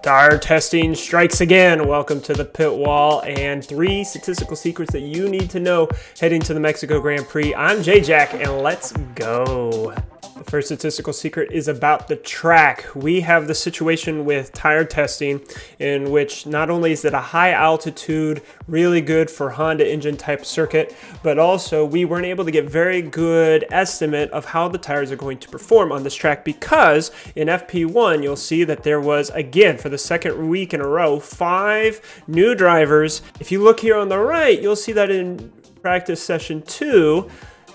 Tire testing strikes again. Welcome to the pit wall and 3 statistical secrets that you need to know heading to the Mexico Grand Prix. I'm J-Jack and let's go. The first statistical secret is about the track. We have the situation with tire testing in which not only is it a high altitude, really good for Honda engine type circuit, but also we weren't able to get very good estimate of how the tires are going to perform on this track because in FP1 you'll see that there was, again, for the second week in a row, 5 new drivers. If you look here on the right, you'll see that in practice session 2,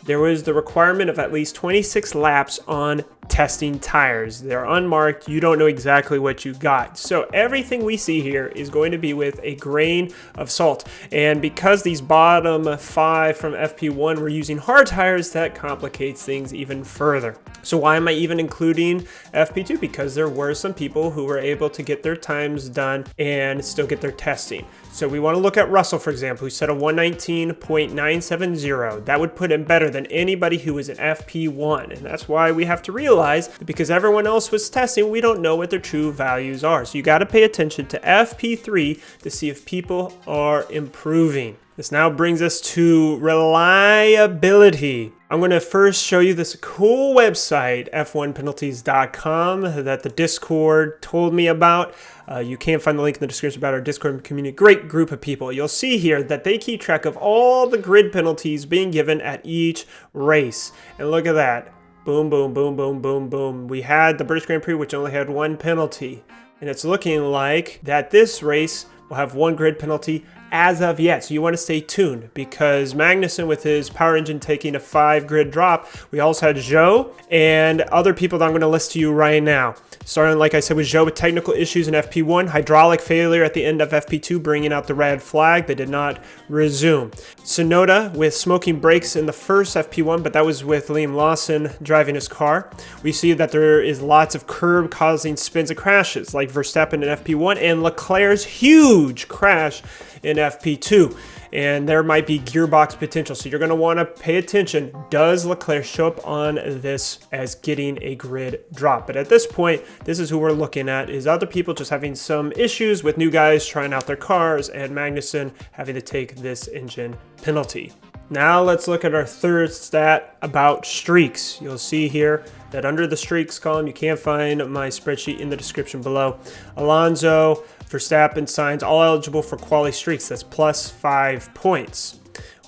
there was the requirement of at least 26 laps on testing tires. They're unmarked. You don't know exactly what you got. So everything we see here is going to be with a grain of salt. And because these bottom 5 from FP1 were using hard tires, that complicates things even further. So why am I even including FP2? Because there were some people who were able to get their times done and still get their testing. So we want to look at Russell, for example, who set a 119.970. That would put him better than anybody who was in FP1. And that's why we have to realize that because everyone else was testing, we don't know what their true values are. So you got to pay attention to FP3 to see if people are improving. This now brings us to reliability. I'm going to first show you this cool website, f1penalties.com, that the Discord told me about. You can find the link in the description about our Discord community. Great group of people. You'll see here that they keep track of all the grid penalties being given at each race. And look at that. Boom, boom, boom, boom, boom, boom. We had the British Grand Prix, which only had 1 penalty. And it's looking like that this race will have 1 grid penalty as of yet. So you want to stay tuned because Magnussen with his power engine taking a 5 grid drop. We also had Zhou and other people that I'm going to list to you right now. Starting, like I said, with Zhou with technical issues in FP1, hydraulic failure at the end of FP2, bringing out the red flag. They did not resume. Tsunoda with smoking brakes in the first FP1, but that was with Liam Lawson driving his car. We see that there is lots of curb causing spins and crashes, like Verstappen in FP1 and Leclerc's huge crash in FP2. And there might be gearbox potential. So you're going to want to pay attention. Does Leclerc show up on this as getting a grid drop? But at this point, this is who we're looking at, is other people just having some issues with new guys trying out their cars and Magnussen having to take this engine penalty. Now let's look at our third stat about streaks. You'll see here that under the streaks column, you can find my spreadsheet in the description below. Alonso, Verstappen, Sainz, all eligible for quali streaks. That's plus 5 points.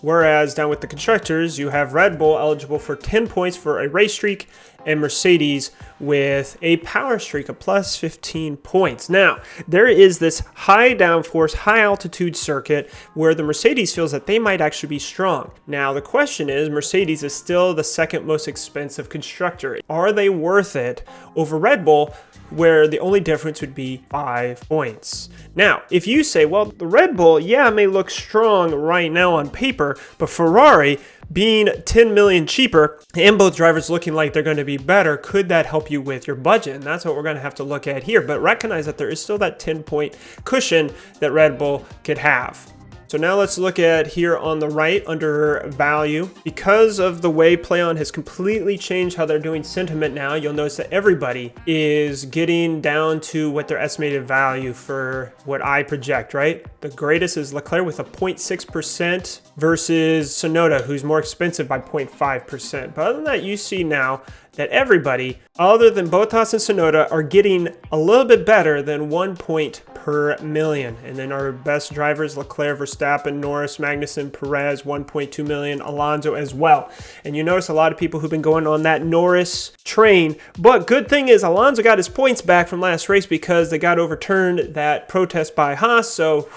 Whereas down with the constructors, you have Red Bull eligible for 10 points for a race streak and Mercedes with a power streak of plus 15 points. Now, there is this high downforce, high altitude circuit where the Mercedes feels that they might actually be strong. Now, the question is, Mercedes is still the second most expensive constructor. Are they worth it over Red Bull, where the only difference would be 5 points? Now, if you say, well, the Red Bull, yeah, may look strong right now on paper, but Ferrari being 10 million cheaper and both drivers looking like they're going to be better, could that help you with your budget? And that's what we're going to have to look at here. But recognize that there is still that 10-point cushion that Red Bull could have. So now let's look at here on the right under value. Because of the way PlayOn has completely changed how they're doing sentiment now, you'll notice that everybody is getting down to what their estimated value for what I project, right? The greatest is Leclerc with a 0.6% versus Tsunoda, who's more expensive by 0.5%. But other than that, you see now that everybody, other than Bottas and Tsunoda, are getting a little bit better than 1 point per million. And then our best drivers, Leclerc, Verstappen, Norris, Magnussen, Perez, 1.2 million, Alonso as well. And you notice a lot of people who've been going on that Norris train. But good thing is Alonso got his points back from last race because they got overturned that protest by Haas. So,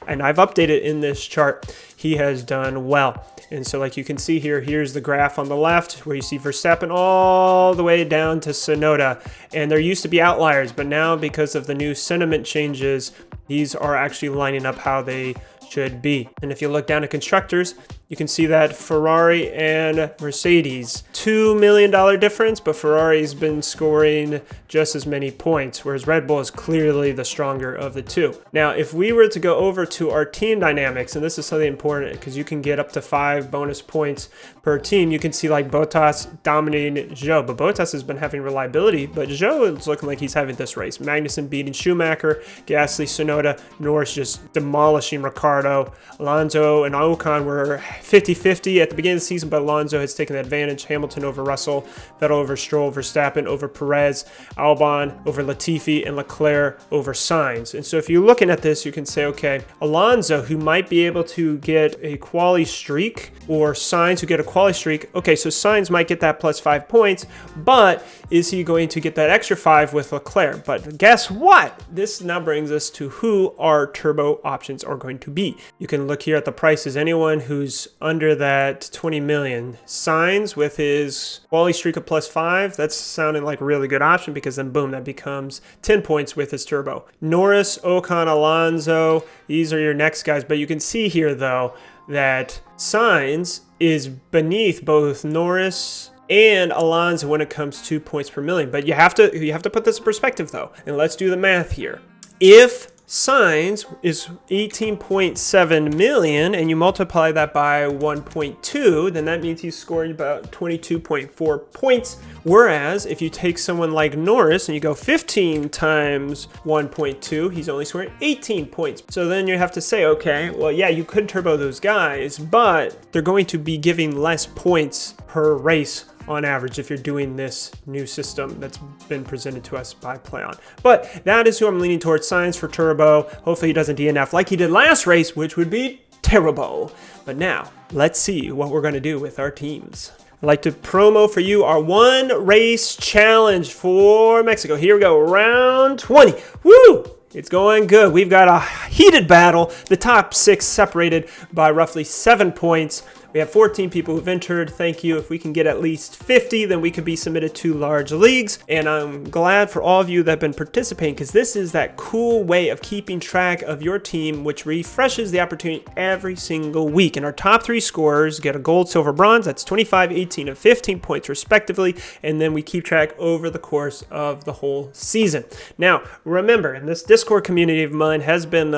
and I've updated in this chart, he has done well. And so like you can see here, here's the graph on the left where you see Verstappen all the way down to Tsunoda. And there used to be outliers, but now because of the new sentiment changes, these are actually lining up how they should be. And if you look down at constructors, you can see that Ferrari and Mercedes, $2 million difference, but Ferrari's been scoring just as many points, whereas Red Bull is clearly the stronger of the two. Now, if we were to go over to our team dynamics, and this is something important because you can get up to 5 bonus points per team, you can see like Bottas dominating Zhou, but Bottas has been having reliability, but Zhou is looking like he's having this race. Magnussen beating Schumacher, Gasly, Tsunoda, Norris just demolishing Ricciardo. Alonso and Ocon were 50-50 at the beginning of the season, but Alonso has taken advantage. Hamilton over Russell, Vettel over Stroll, Verstappen over Perez, Albon over Latifi, and Leclerc over Sainz. And so if you're looking at this, you can say, okay, Alonso, who might be able to get a quali streak, or Sainz, who get a quali streak. Okay, so Sainz might get that plus 5 points, but is he going to get that extra 5 with Leclerc? But guess what? This now brings us to who our turbo options are going to be. You can look here at the prices. Anyone who's under that 20 million. Sainz with his quali streak of plus 5, that's sounding like a really good option because then boom, that becomes 10 points with his turbo. Norris, Ocon, Alonso, these are your next guys. But you can see here though that Sainz is beneath both Norris and Alonso when it comes to points per million. But you have to put this in perspective though, and let's do the math here. If Sainz is 18.7 million and you multiply that by 1.2, then that means he's scoring about 22.4 points. Whereas if you take someone like Norris and you go 15 times 1.2, he's only scoring 18 points. So then you have to say, okay, well, yeah, you could turbo those guys, but they're going to be giving less points per race on average if you're doing this new system that's been presented to us by PlayOn. But that is who I'm leaning towards, Sainz for turbo. Hopefully he doesn't DNF like he did last race, which would be terrible. But now, let's see what we're gonna do with our teams. I'd like to promo for you our one race challenge for Mexico. Here we go, round 20. Woo! It's going good. We've got a heated battle. The top 6 separated by roughly 7 points. We have 14 people who've entered. Thank you. If we can get at least 50, then we could be submitted to large leagues. And I'm glad for all of you that have been participating because this is that cool way of keeping track of your team, which refreshes the opportunity every single week. And our top 3 scorers get a gold, silver, bronze. That's 25, 18, and 15 points respectively. And then we keep track over the course of the whole season. Now, remember, and this Discord community of mine has been,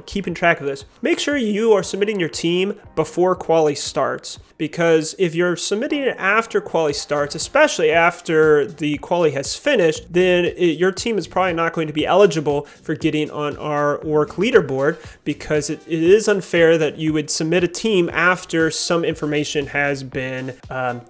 keeping track of this. Make sure you are submitting your team before quali starts, because if you're submitting it after quali starts, especially after the quali has finished, then your team is probably not going to be eligible for getting on our ORC leaderboard, because it is unfair that you would submit a team after some information has been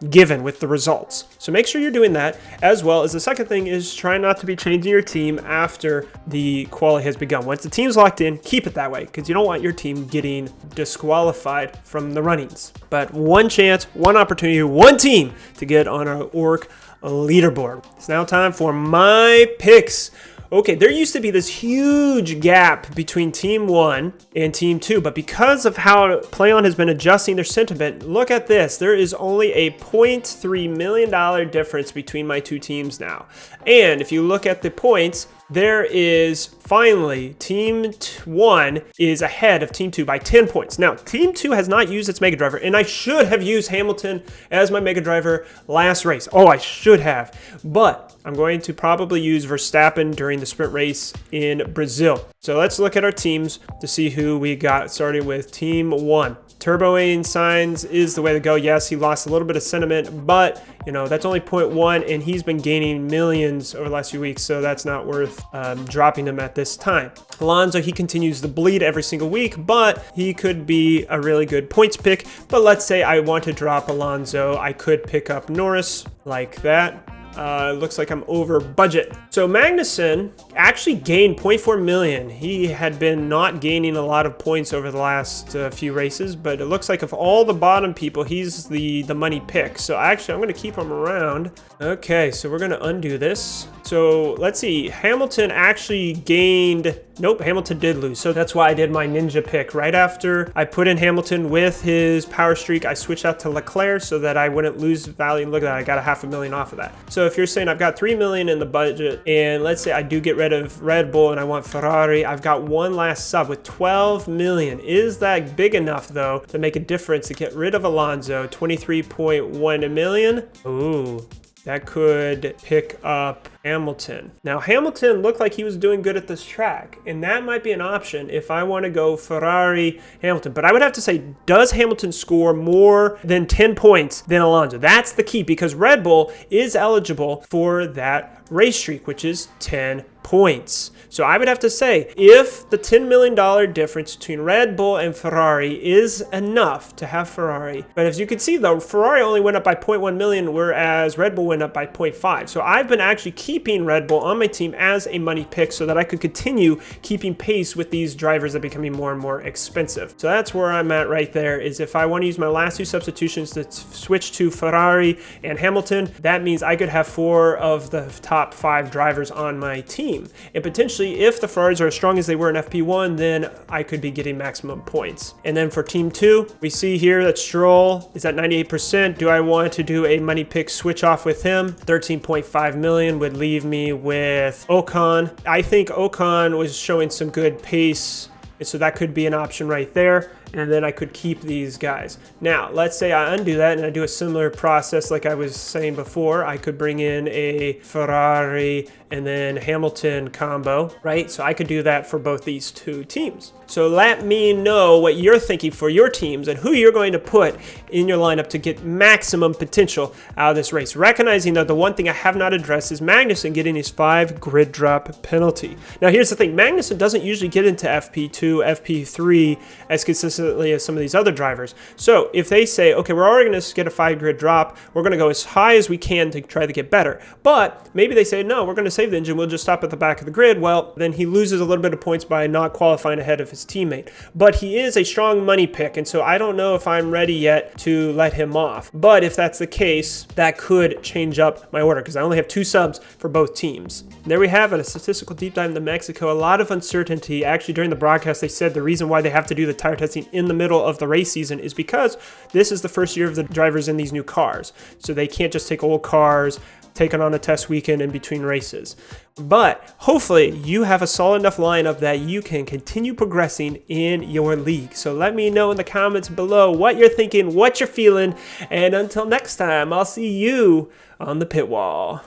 given with the results. So make sure you're doing that, as well as the second thing is try not to be changing your team after the quali has begun. Once the team's locked in, keep it that way, because you don't want your team getting disqualified from the runnings. But one chance, one opportunity, one team to get on our ORC leaderboard. It's now time for my picks. Okay, there used to be this huge gap between Team 1 and Team 2, but because of how PlayOn has been adjusting their sentiment, look at this. There is only a $0.3 million difference between my two teams now. And if you look at the points, there is finally Team 1 is ahead of Team 2 by 10 points. Now, Team 2 has not used its Mega Driver, and I should have used Hamilton as my Mega Driver last race. Oh, I should have. But I'm going to probably use Verstappen during the sprint race in Brazil. So let's look at our teams to see who we got, starting with Team 1. Turboing Sainz is the way to go. Yes, he lost a little bit of sentiment, but that's only 0.1, and he's been gaining millions over the last few weeks, so that's not worth dropping him at this time. Alonso, he continues to bleed every single week, but he could be a really good points pick. But let's say I want to drop Alonso, I could pick up Norris like that. Looks like I'm over budget. So Magnussen actually gained 0.4 million. He had been not gaining a lot of points over the last few races, but it looks like of all the bottom people, he's the money pick. So actually, I'm going to keep him around. Okay, so we're going to undo this. So let's see. Hamilton actually gained Nope, Hamilton did lose. So that's why I did my ninja pick. Right after I put in Hamilton with his power streak, I switched out to Leclerc so that I wouldn't lose value. Look at that, I got a $500,000 off of that. So if you're saying I've got $3 million in the budget, and let's say I do get rid of Red Bull and I want Ferrari, I've got one last sub with $12 million. Is that big enough though to make a difference to get rid of Alonso? 23.1 million. Ooh, that could pick up Hamilton. Now, Hamilton looked like he was doing good at this track, and that might be an option if I want to go Ferrari, Hamilton. But I would have to say, does Hamilton score more than 10 points than Alonso? That's the key, because Red Bull is eligible for that race streak, which is 10 points. So I would have to say, if the $10 million difference between Red Bull and Ferrari is enough to have Ferrari, but as you can see though, Ferrari only went up by 0.1 million, whereas Red Bull went up by 0.5. So I've been actually keeping Red Bull on my team as a money pick so that I could continue keeping pace with these drivers that are becoming more and more expensive. So that's where I'm at right there, is if I want to use my last two substitutions to switch to Ferrari and Hamilton, that means I could have 4 of the top 5 drivers on my team. And potentially, if the Ferraris are as strong as they were in FP1, then I could be getting maximum points. And then for Team 2, we see here that Stroll is at 98%. Do I want to do a money pick switch off with him? 13.5 million would leave me with Ocon. I think Ocon was showing some good pace, so that could be an option right there. And then I could keep these guys. Now, let's say I undo that and I do a similar process like I was saying before. I could bring in a Ferrari and then Hamilton combo, right? So I could do that for both these two teams. So let me know what you're thinking for your teams and who you're going to put in your lineup to get maximum potential out of this race. Recognizing that the one thing I have not addressed is Magnussen getting his 5 grid drop penalty. Now, here's the thing. Magnussen doesn't usually get into FP2, FP3 as consistently as some of these other drivers. So if they say, okay, we're already going to get a 5 grid drop, we're going to go as high as we can to try to get better. But maybe they say, no, we're going to save the engine, we'll just stop at the back of the grid. Well, then he loses a little bit of points by not qualifying ahead of his teammate. But he is a strong money pick, and so I don't know if I'm ready yet to let him off. But if that's the case, that could change up my order because I only have 2 subs for both teams. There we have it, a statistical deep dive into Mexico. A lot of uncertainty. Actually, during the broadcast, they said the reason why they have to do the tire testing in the middle of the race season is because this is the first year of the drivers in these new cars. So they can't just take old cars, take it on a test weekend in between races. But hopefully you have a solid enough lineup that you can continue progressing in your league. So let me know in the comments below what you're thinking, what you're feeling, and until next time, I'll see you on the pit wall.